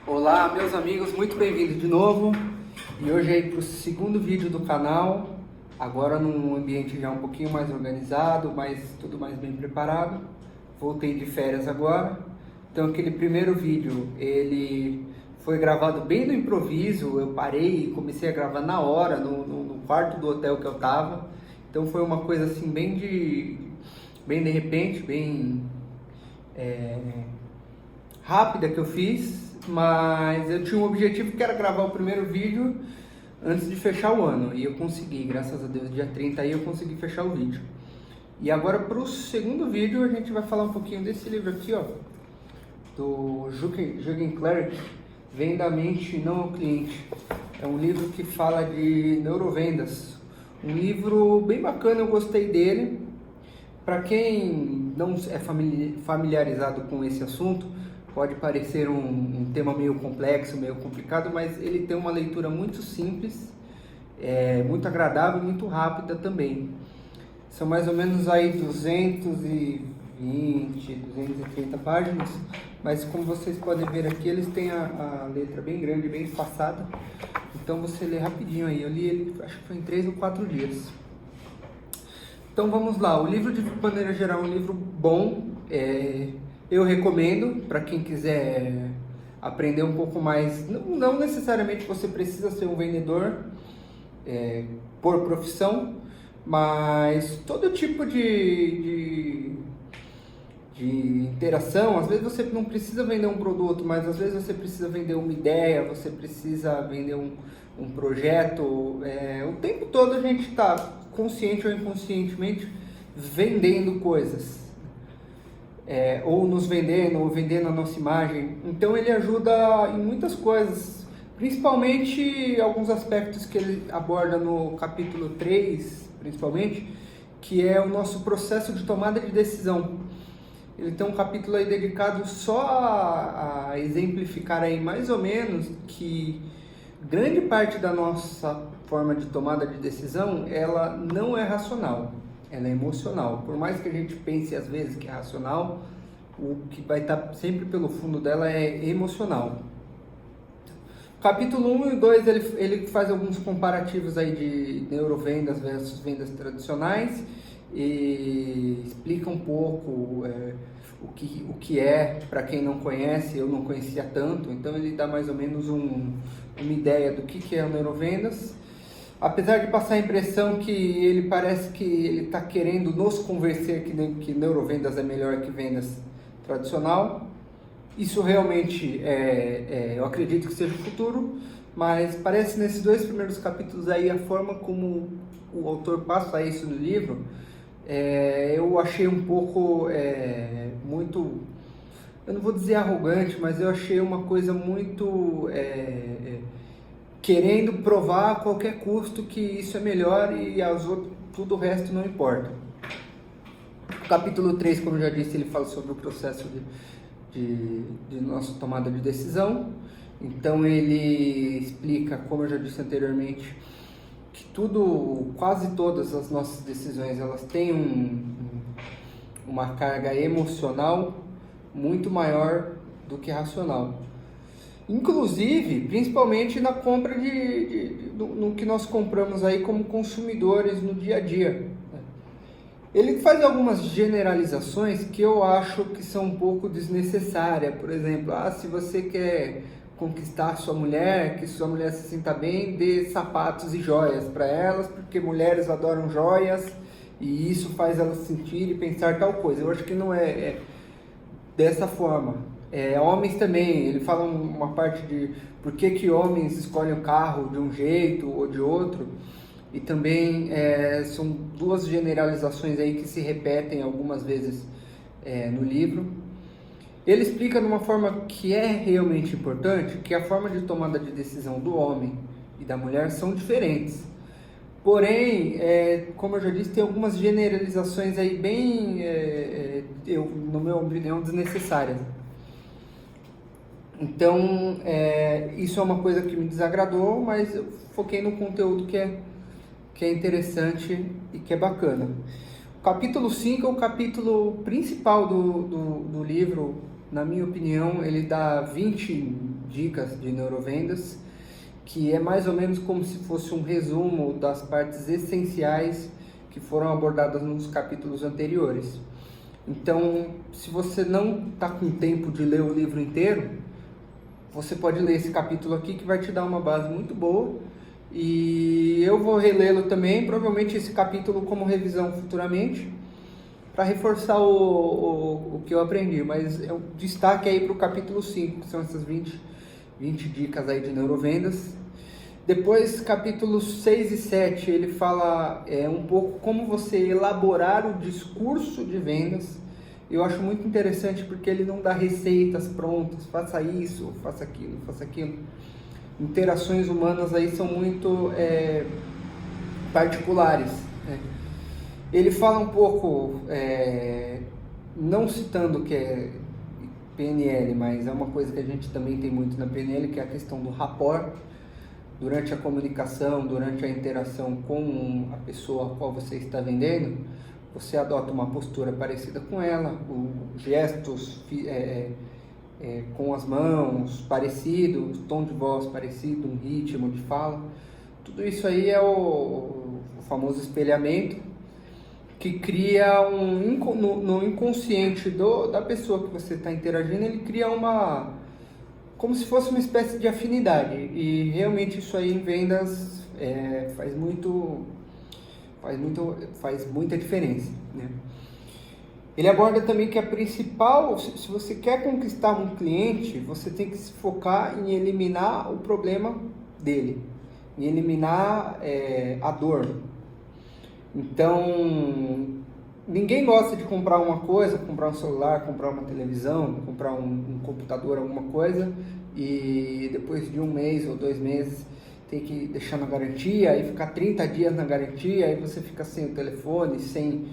Olá, meus amigos, muito bem-vindos de novo. E hoje aí para o segundo vídeo do canal, agora num ambiente já um pouquinho mais organizado, tudo mais bem preparado. Voltei de férias agora, então aquele primeiro vídeo ele foi gravado bem no improviso. Eu parei e comecei a gravar na hora, no quarto do hotel que eu tava. Então foi uma coisa assim bem de repente, rápida que eu fiz, mas eu tinha um objetivo que era gravar o primeiro vídeo antes de fechar o ano, e eu consegui, graças a Deus, dia 30 aí eu consegui fechar o vídeo. E agora para o segundo vídeo a gente vai falar um pouquinho desse livro aqui, ó, do Jürgen Klerk, Vem da Mente Não ao Cliente. É um livro que fala de neurovendas, um livro bem bacana, eu gostei dele. Para quem não é familiarizado com esse assunto, pode parecer um tema meio complexo, meio complicado, mas ele tem uma leitura muito simples, muito agradável e muito rápida também. São mais ou menos aí 220, 230 páginas, mas como vocês podem ver aqui, eles têm a letra bem grande, bem espaçada, então você lê rapidinho aí. Eu li ele, acho que foi em 3 ou 4 dias. Então vamos lá, o livro de maneira geral é um livro bom, eu recomendo para quem quiser aprender um pouco mais. Não necessariamente você precisa ser um vendedor por profissão, mas todo tipo de interação. Às vezes você não precisa vender um produto, mas às vezes você precisa vender uma ideia, você precisa vender um projeto. O tempo todo a gente está, consciente ou inconscientemente, vendendo coisas. Ou nos vendendo, ou vendendo a nossa imagem. Então ele ajuda em muitas coisas, principalmente alguns aspectos que ele aborda no capítulo 3, principalmente, que é o nosso processo de tomada de decisão. Ele tem um capítulo aí dedicado só a exemplificar aí mais ou menos que grande parte da nossa forma de tomada de decisão, ela não é racional, ela é emocional. Por mais que a gente pense às vezes que é racional, o que vai estar sempre pelo fundo dela é emocional. Capítulo 1 e 2 ele faz alguns comparativos aí de neurovendas versus vendas tradicionais e explica um pouco o que é, para quem não conhece. Eu não conhecia tanto, então ele dá mais ou menos uma ideia do que é o neurovendas. Apesar de passar a impressão que ele parece que ele está querendo nos convencer que neurovendas é melhor que vendas tradicional, isso realmente eu acredito que seja o futuro, mas parece nesses 2 primeiros capítulos aí, a forma como o autor passa isso no livro, eu achei um pouco muito, eu não vou dizer arrogante, mas eu achei uma coisa muito querendo provar a qualquer custo que isso é melhor e tudo o resto não importa. O capítulo 3, como eu já disse, ele fala sobre o processo de nossa tomada de decisão. Então ele explica, como eu já disse anteriormente, que quase todas as nossas decisões, elas têm uma carga emocional muito maior do que racional. Inclusive, principalmente na compra no que nós compramos aí como consumidores no dia a dia. Ele faz algumas generalizações que eu acho que são um pouco desnecessárias. Por exemplo, se você quer conquistar sua mulher, que sua mulher se sinta bem, dê sapatos e joias para elas, porque mulheres adoram joias e isso faz elas sentir e pensar tal coisa. Eu acho que não é dessa forma. Homens também, ele fala uma parte de por que homens escolhem o carro de um jeito ou de outro, e também são 2 generalizações aí que se repetem algumas vezes no livro. Ele explica de uma forma que é realmente importante, que a forma de tomada de decisão do homem e da mulher são diferentes. Porém, como eu já disse, tem algumas generalizações aí bem, no meu opinião, desnecessárias. Então, isso é uma coisa que me desagradou, mas eu foquei no conteúdo que é interessante e que é bacana. O capítulo 5 é o capítulo principal do livro. Na minha opinião, ele dá 20 dicas de neurovendas, que é mais ou menos como se fosse um resumo das partes essenciais que foram abordadas nos capítulos anteriores. Então, se você não está com tempo de ler o livro inteiro, você pode ler esse capítulo aqui, que vai te dar uma base muito boa. E eu vou relê-lo também, provavelmente esse capítulo como revisão futuramente, para reforçar o que eu aprendi. Mas eu destaque aí para o capítulo 5, que são essas 20 dicas aí de neurovendas. Depois, capítulos 6 e 7, ele fala um pouco como você elaborar o discurso de vendas. Eu acho muito interessante porque ele não dá receitas prontas, faça isso, faça aquilo, faça aquilo. Interações humanas aí são muito particulares, né? Ele fala um pouco, não citando que é PNL, mas é uma coisa que a gente também tem muito na PNL, que é a questão do rapport. Durante a comunicação, durante a interação com a pessoa a qual você está vendendo, você adota uma postura parecida com ela, gestos com as mãos parecidos, tom de voz parecido, um ritmo de fala. Tudo isso aí é o famoso espelhamento, que cria no inconsciente da pessoa que você está interagindo, ele cria como se fosse uma espécie de afinidade. E realmente isso aí em vendas faz muita diferença, né? Ele aborda também que a principal, se você quer conquistar um cliente, você tem que se focar em eliminar o problema dele, em eliminar a dor. Então, ninguém gosta de comprar uma coisa, comprar um celular, comprar uma televisão, comprar um computador, alguma coisa, e depois de 1 mês ou 2 meses tem que deixar na garantia, e ficar 30 dias na garantia, aí você fica sem o telefone, sem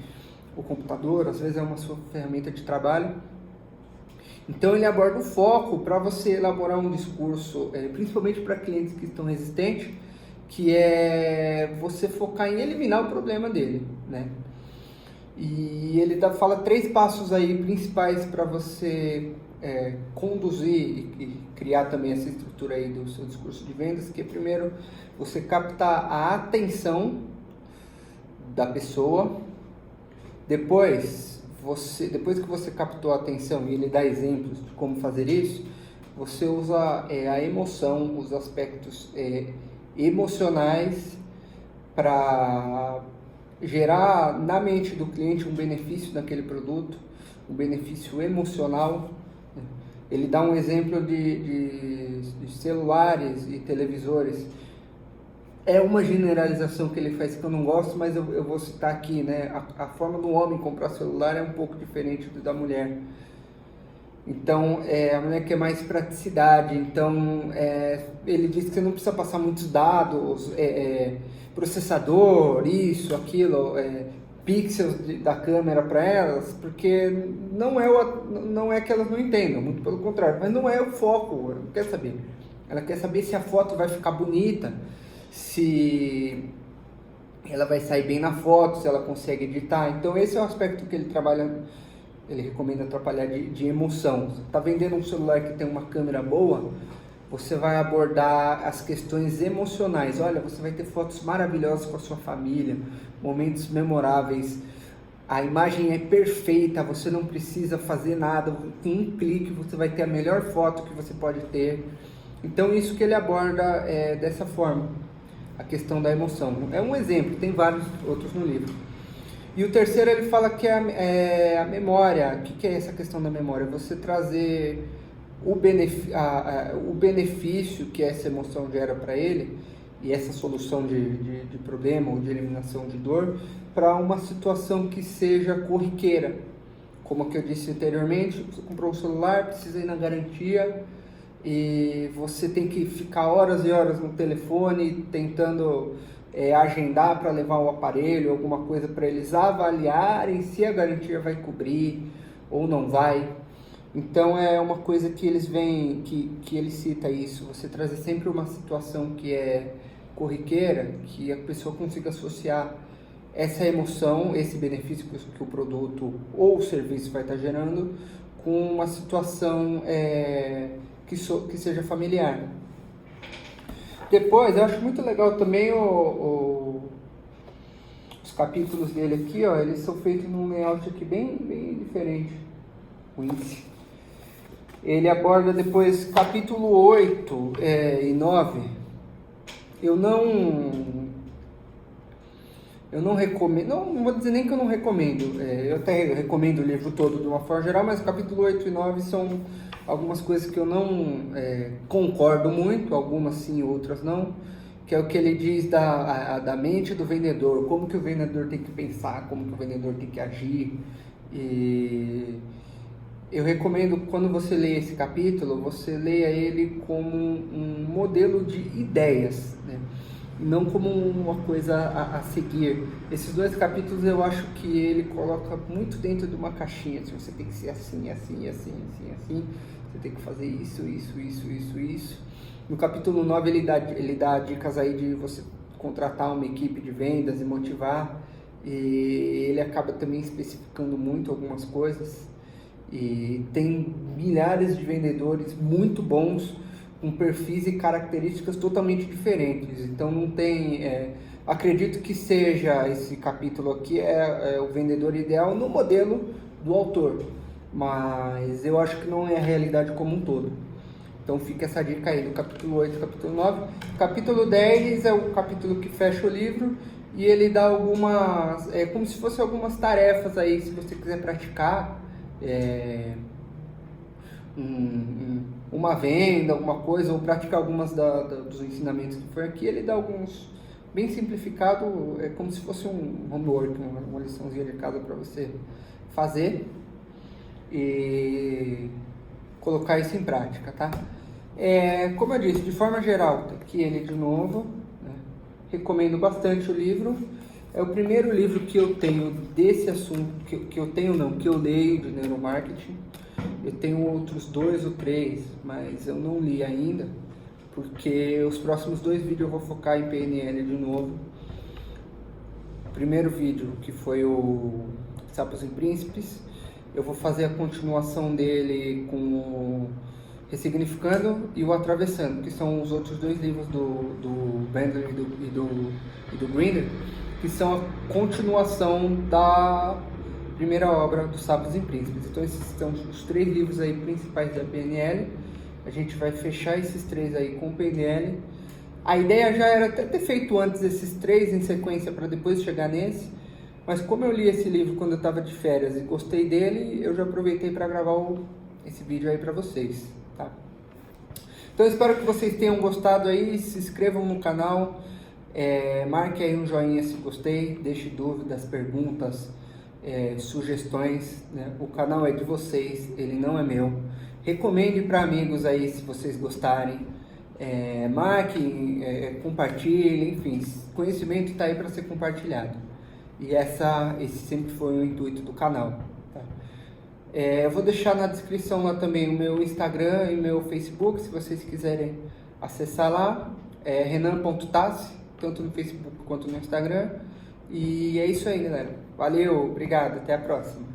o computador, às vezes é uma sua ferramenta de trabalho. Então ele aborda o foco para você elaborar um discurso, principalmente para clientes que estão resistentes, que é você focar em eliminar o problema dele, né? E ele fala 3 passos aí principais para você conduzir e criar também essa estrutura aí do seu discurso de vendas, que é primeiro você captar a atenção da pessoa. Depois que você captou a atenção e ele dá exemplos de como fazer isso, você usa a emoção, os aspectos emocionais para gerar na mente do cliente um benefício daquele produto, um benefício emocional. Ele dá um exemplo de celulares e televisores. É uma generalização que ele faz que eu não gosto, mas eu vou citar aqui, né? A forma do homem comprar celular é um pouco diferente da mulher. Então, a mulher quer mais praticidade. Então, ele diz que você não precisa passar muitos dados, processador, isso, aquilo, pixels da câmera para elas, porque não é que elas não entendam, muito pelo contrário, mas não é o foco, ela não quer saber. Ela quer saber se a foto vai ficar bonita, se ela vai sair bem na foto, se ela consegue editar. Então esse é o aspecto que ele trabalha, ele recomenda trabalhar de emoção. Você está vendendo um celular que tem uma câmera boa, você vai abordar as questões emocionais. Olha, você vai ter fotos maravilhosas com a sua família, momentos memoráveis, a imagem é perfeita, você não precisa fazer nada, com um clique você vai ter a melhor foto que você pode ter. Então isso que ele aborda dessa forma, a questão da emoção. É um exemplo, tem vários outros no livro. E o terceiro ele fala que é a memória. O que é essa questão da memória? Você trazer o benefício que essa emoção gera para ele e essa solução de problema ou de eliminação de dor para uma situação que seja corriqueira. Como que eu disse anteriormente, você comprou um celular, precisa ir na garantia e você tem que ficar horas e horas no telefone tentando agendar para levar o aparelho, alguma coisa para eles avaliarem se a garantia vai cobrir ou não vai. Então é uma coisa que eles veem, que ele cita isso, você trazer sempre uma situação que é corriqueira, que a pessoa consiga associar essa emoção, esse benefício que o produto ou o serviço vai estar gerando com uma situação que que seja familiar. Depois, eu acho muito legal também os capítulos dele aqui, ó, eles são feitos num layout aqui bem diferente. O índice. Ele aborda depois capítulo 8 e 9. Eu não recomendo, não vou dizer nem que eu não recomendo, eu até recomendo o livro todo de uma forma geral, mas o capítulo 8 e 9 são algumas coisas que eu não concordo muito, algumas sim, outras não, que é o que ele diz da mente do vendedor, como que o vendedor tem que pensar, como que o vendedor tem que agir. E eu recomendo, quando você lê esse capítulo, você leia ele como um modelo de ideias, né? Não como uma coisa a seguir. Esses dois capítulos eu acho que ele coloca muito dentro de uma caixinha, assim, você tem que ser assim, assim, assim, assim, assim, você tem que fazer isso. No capítulo 9 ele dá dicas aí de você contratar uma equipe de vendas e motivar, e ele acaba também especificando muito algumas coisas, e tem milhares de vendedores muito bons, com perfis e características totalmente diferentes. Então não tem, acredito que seja esse capítulo aqui o vendedor ideal no modelo do autor, mas eu acho que não é a realidade como um todo. Então fica essa dica aí do capítulo 8 e capítulo 9. Capítulo 10 é o capítulo que fecha o livro, e ele dá algumas, como se fossem algumas tarefas aí, se você quiser praticar uma venda, alguma coisa, ou praticar algumas dos ensinamentos que foi aqui. Ele dá alguns, bem simplificado, é como se fosse um homework, uma liçãozinha de casa para você fazer e colocar isso em prática, tá? Como eu disse, de forma geral, tá aqui ele de novo, né? Recomendo bastante o livro. É o primeiro livro que eu tenho desse assunto, que eu leio de neuromarketing. Eu tenho outros 2 ou 3, mas eu não li ainda, porque os próximos 2 vídeos eu vou focar em PNL de novo. O primeiro vídeo, que foi o Sapos e Príncipes, eu vou fazer a continuação dele com o Ressignificando e o Atravessando, que são os outros 2 livros do Bandler e do Grinder, que são a continuação da primeira obra do Sapos e Príncipes. Então esses são os 3 livros aí principais da PNL. A gente vai fechar esses 3 aí com o PNL. A ideia já era até ter feito antes esses 3 em sequência para depois chegar nesse, mas como eu li esse livro quando eu estava de férias e gostei dele, eu já aproveitei para gravar esse vídeo aí para vocês, tá? Então eu espero que vocês tenham gostado aí, se inscrevam no canal, marque aí um joinha se gostei, deixe dúvidas, perguntas, sugestões, né? O canal é de vocês, ele não é meu. Recomende para amigos aí se vocês gostarem, marquem, compartilhem, enfim, conhecimento está aí para ser compartilhado. E esse sempre foi o intuito do canal, tá? Eu vou deixar na descrição lá também o meu Instagram e meu Facebook, se vocês quiserem acessar lá, renan.tassi, tanto no Facebook quanto no Instagram. E é isso aí, galera. Valeu, obrigado, até a próxima.